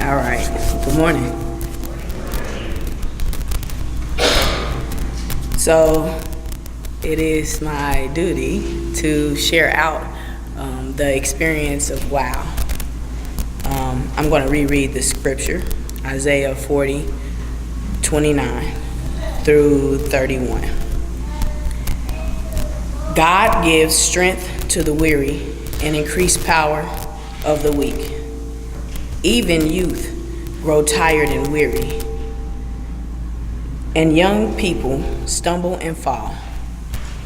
All right. Good morning. So it is my duty to share out the experience of wow. I'm going to reread the scripture, Isaiah 40:29 through 31. God gives strength to the weary and increased power of the weak. Even youth grow tired and weary, and young people stumble and fall.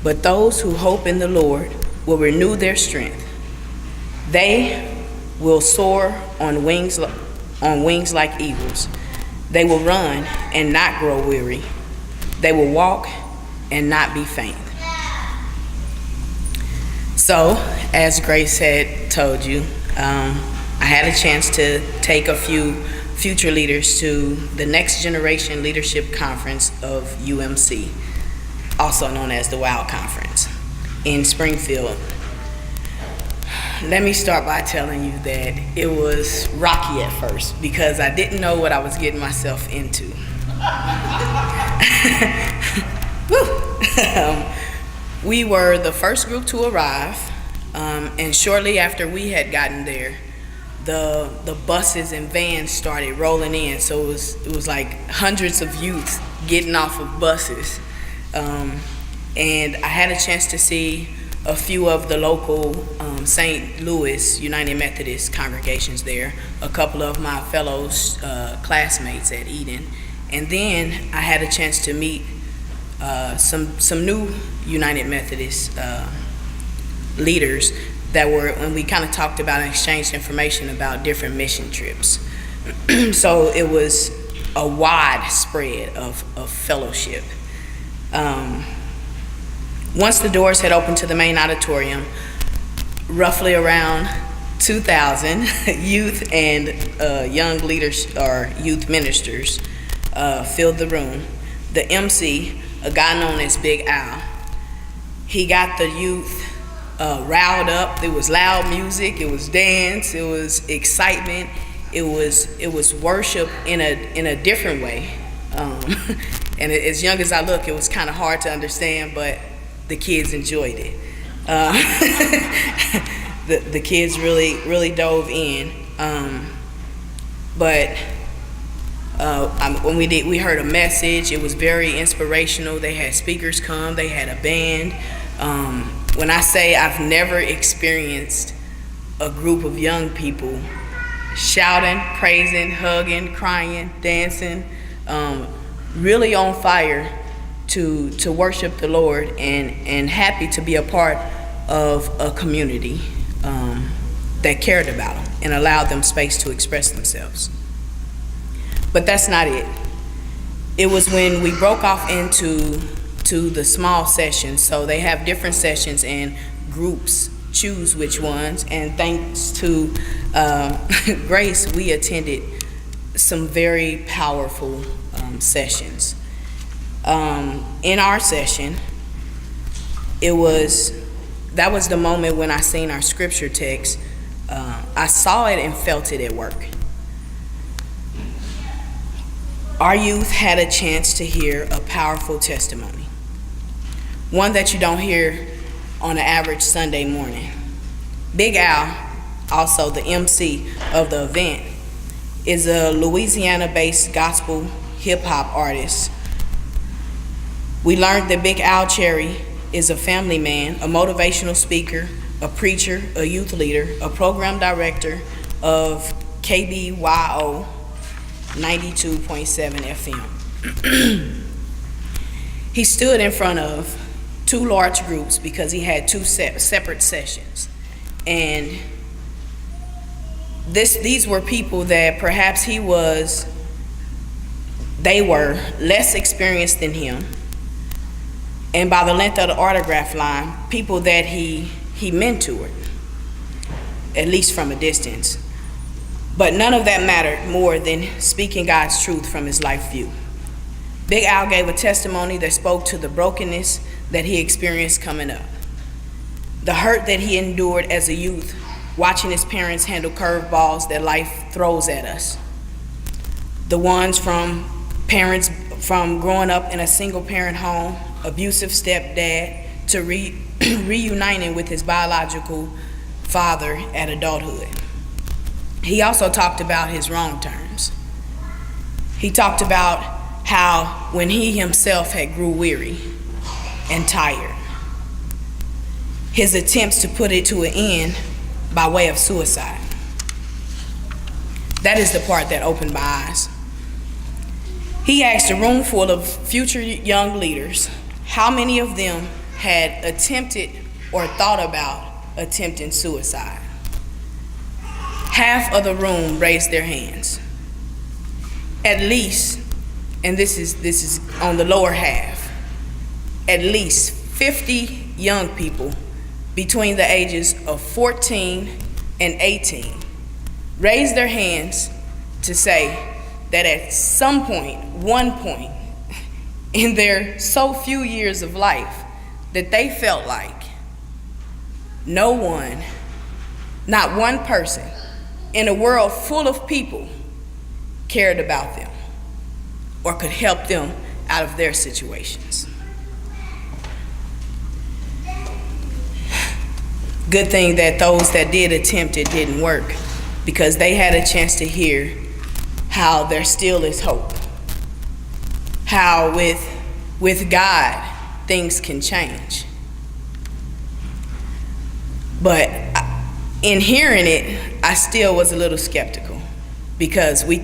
But those who hope in the Lord will renew their strength. They will soar on wings like eagles. They will run and not grow weary. They will walk and not be faint. So, as Grace had told you, I had a chance to take a few future leaders to the Next Generation Leadership Conference of UMC, also known as the WOW Conference, in Springfield. Let me start by telling you that it was rocky at first because I didn't know what I was getting myself into. We were the first group to arrive, and shortly after we had gotten there, the buses and vans started rolling in. So it was like hundreds of youth getting off of buses, and I had a chance to see a few of the local St. Louis United Methodist congregations there, a couple of my fellow classmates at Eden, and then I had a chance to meet some new United Methodist leaders that were, and we kind of talked about and exchanged information about different mission trips. So it was a wide spread of fellowship. Once the doors had opened to the main auditorium, roughly around 2,000 youth and young leaders or youth ministers filled the room. The MC, a guy known as Big Al, he got the youth riled up. It was loud music, it was dance, it was excitement, it was worship in a different way. And as young as I look, it was kind of hard to understand, but the kids enjoyed it. The kids really dove in. But when we heard a message, it was very inspirational. They had speakers come, they had a band. When I say I've never experienced a group of young people shouting, praising, hugging, crying, dancing, really on fire to worship the Lord and happy to be a part of a community that cared about them and allowed them space to express themselves. But that's not it. It was when we broke off into the small sessions. So they have different sessions and groups choose which ones. And thanks to Grace, we attended some very powerful sessions. In our session, that was the moment when I seen our scripture text. I saw it and felt it at work. Our youth had a chance to hear a powerful testimony, one that you don't hear on an average Sunday morning. Big Al, also the MC of the event, is a Louisiana-based gospel hip-hop artist. We learned that Big Al Cherry is a family man, a motivational speaker, a preacher, a youth leader, a program director of KBYO 92.7 FM. He stood in front of two large groups because he had two separate sessions. And these were people that perhaps they were less experienced than him. And by the length of the autograph line, people that he mentored, at least from a distance. But none of that mattered more than speaking God's truth from his life view. Big Al gave a testimony that spoke to the brokenness that he experienced coming up, the hurt that he endured as a youth, watching his parents handle curveballs that life throws at us, the ones from parents, from growing up in a single parent home, abusive stepdad, to reuniting with his biological father at adulthood. He also talked about his wrong turns. He talked about how when he himself had grew weary and tired, his attempts to put it to an end by way of suicide. That is the part that opened my eyes. He asked a room full of future young leaders how many of them had attempted or thought about attempting suicide. Half of the room raised their hands. At least, and this is on the lower half, at least 50 young people between the ages of 14 and 18 raised their hands to say that at some point, one point in their so few years of life, that they felt like no one, not one person, in a world full of people cared about them or could help them out of their situations. Good thing that those that did attempt it didn't work, because they had a chance to hear how there still is hope. How with God, things can change. But in hearing it, I still was a little skeptical, because I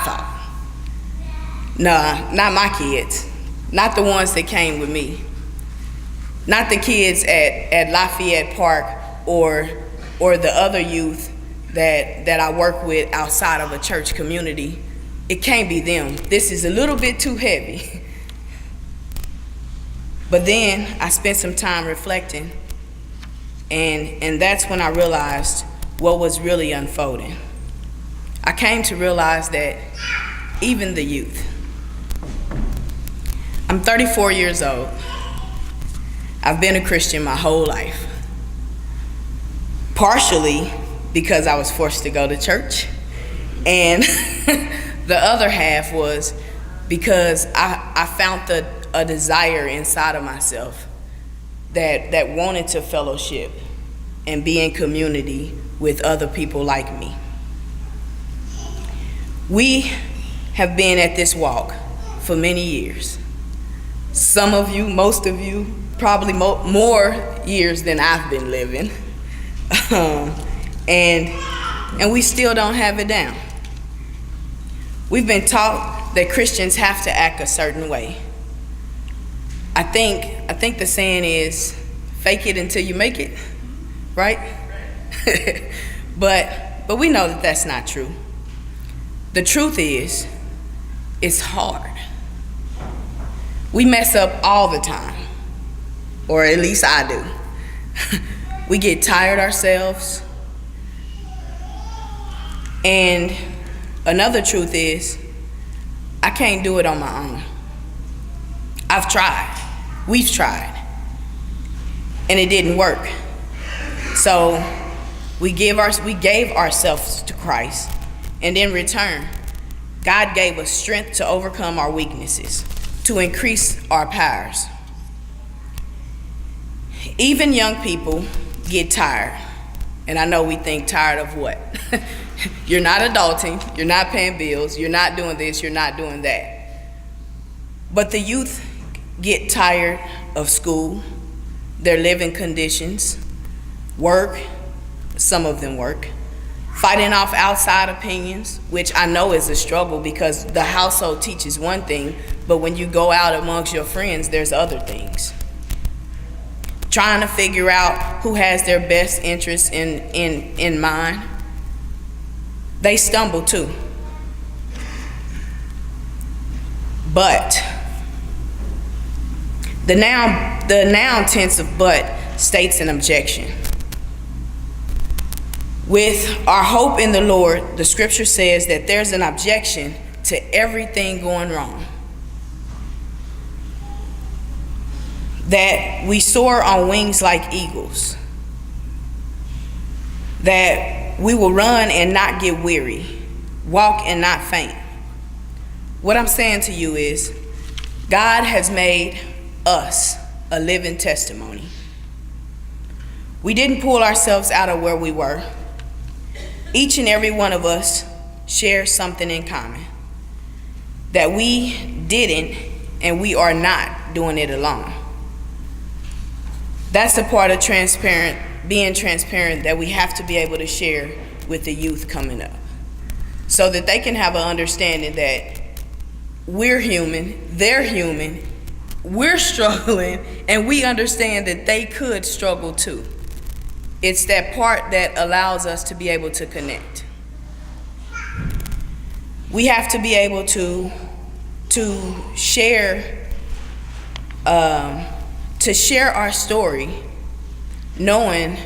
thought, nah, not my kids, not the ones that came with me, not the kids at Lafayette Park or the other youth that I work with outside of a church community. It can't be them. This is a little bit too heavy. But then I spent some time reflecting, and that's when I realized what was really unfolding. I came to realize that even the youth. I'm 34 years old. I've been a Christian my whole life. Partially because I was forced to go to church, and the other half was because I found a desire inside of myself that wanted to fellowship and be in community with other people like me. We have been at this walk for many years. Some of you, most of you, probably more years than I've been living. And we still don't have it down. We've been taught that Christians have to act a certain way. I think the saying is, fake it until you make it, right? But we know that that's not true. The truth is, it's hard. We mess up all the time, or at least I do. We get tired ourselves. And another truth is, I can't do it on my own. I've tried. We've tried. And it didn't work. So we gave ourselves to Christ, and in return, God gave us strength to overcome our weaknesses, to increase our powers. Even young people get tired. And I know we think, tired of what? You're not adulting, you're not paying bills, you're not doing this, you're not doing that. But the youth get tired of school, their living conditions, work, some of them work, fighting off outside opinions, which I know is a struggle because the household teaches one thing, but when you go out amongst your friends, there's other things. Trying to figure out who has their best interests in mind. They stumble too. But the noun tense of but states an objection. With our hope in the Lord, the scripture says that there's an objection to everything going wrong. That we soar on wings like eagles. That we will run and not get weary. walk and not faint. What I'm saying to you is, God has made us a living testimony. We didn't pull ourselves out of where we were. Each and every one of us shares something in common, that we didn't and we are not doing it alone. That's the part of being transparent that we have to be able to share with the youth coming up, so that they can have an understanding that we're human, they're human, we're struggling, and we understand that they could struggle too. It's that part that allows us to be able to connect. We have to be able to share our story, not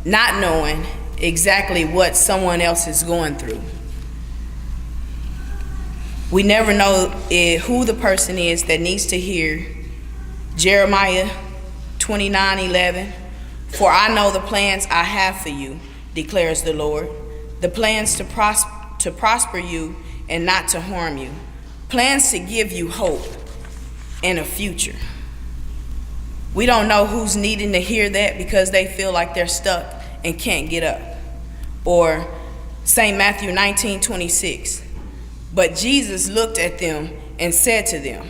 knowing exactly what someone else is going through. We never know who the person is that needs to hear Jeremiah 29:11. For I know the plans I have for you, declares the Lord, the plans to prosper you and not to harm you, plans to give you hope and a future. We don't know who's needing to hear that because they feel like they're stuck and can't get up. Or St. Matthew 19:26, but Jesus looked at them and said to them,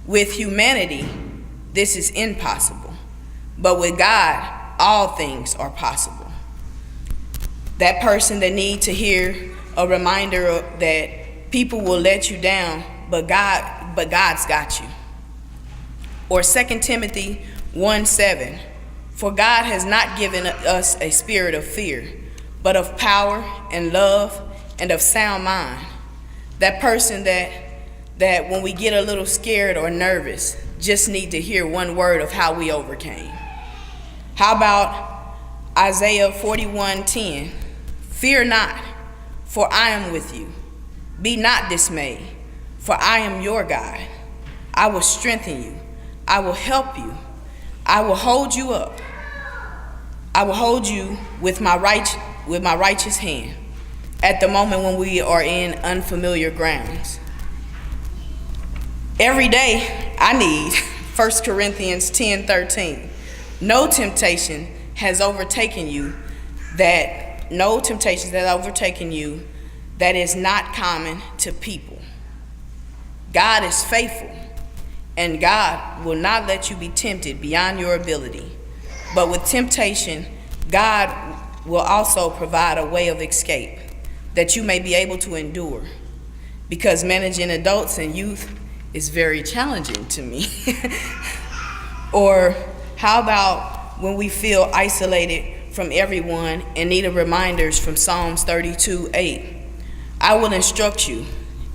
with humanity, this is impossible, but with God, all things are possible. That person that needs to hear a reminder that people will let you down, but God's got you. Or 2 Timothy 1:7, for God has not given us a spirit of fear, but of power and love and of sound mind. That person that when we get a little scared or nervous, just need to hear one word of how we overcame. How about Isaiah 41:10? Fear not, for I am with you. Be not dismayed, for I am your God. I will strengthen you. I will help you. I will hold you up. I will hold you with my righteous hand at the moment when we are in unfamiliar grounds. Every day I need 1 Corinthians 10:13. No temptation has overtaken you that is not common to people. God is faithful, and God will not let you be tempted beyond your ability. But with temptation, God will also provide a way of escape that you may be able to endure, because managing adults and youth is very challenging to me. Or how about when we feel isolated from everyone and need reminders from Psalms 32:8? I will instruct you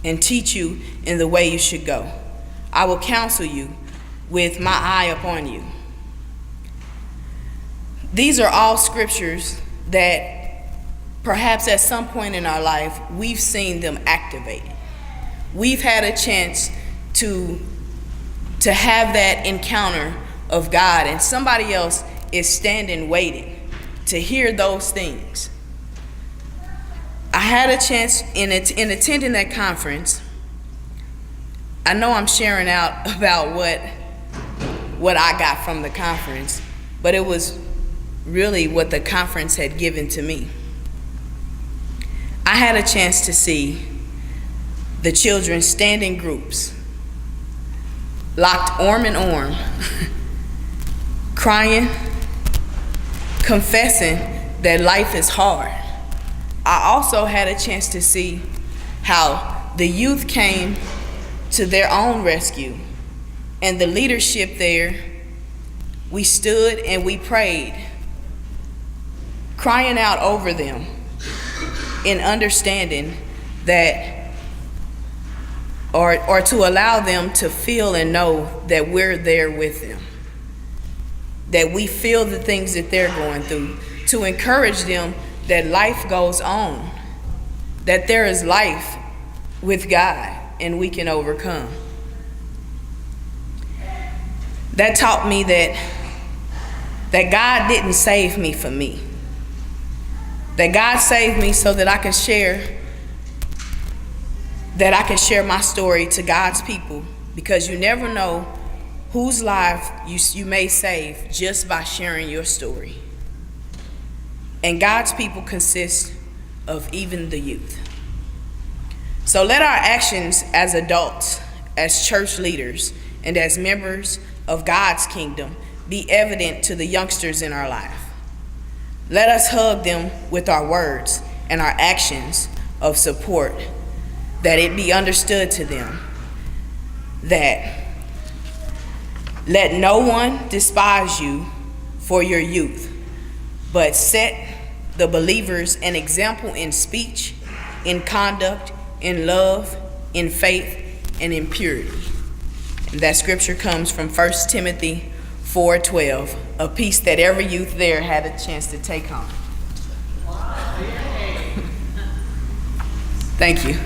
and teach you in the way you should go. I will counsel you with my eye upon you. These are all scriptures that perhaps at some point in our life we've seen them activated. We've had a chance to have that encounter of God, and somebody else is standing waiting to hear those things. I had a chance in attending that conference. I know I'm sharing out about what I got from the conference, but it was really what the conference had given to me. I had a chance to see the children stand in groups, locked arm in arm, crying, confessing that life is hard. I also had a chance to see how the youth came to their own rescue, and the leadership there, we stood and we prayed, crying out over them in understanding that, or to allow them to feel and know that we're there with them, that we feel the things that they're going through, to encourage them that life goes on, that there is life with God and we can overcome. That taught me that God didn't save me for me. That God saved me so that I can share that I can share my story to God's people, because you never know whose life you may save just by sharing your story. And God's people consist of even the youth. So let our actions as adults, as church leaders, and as members of God's kingdom be evident to the youngsters in our life. Let us hug them with our words and our actions of support, that it be understood to them that let no one despise you for your youth, but set the believers an example in speech, in conduct, in love, in faith, and in purity. And that scripture comes from 1 Timothy 4:12, a piece that every youth there had a chance to take home. Thank you.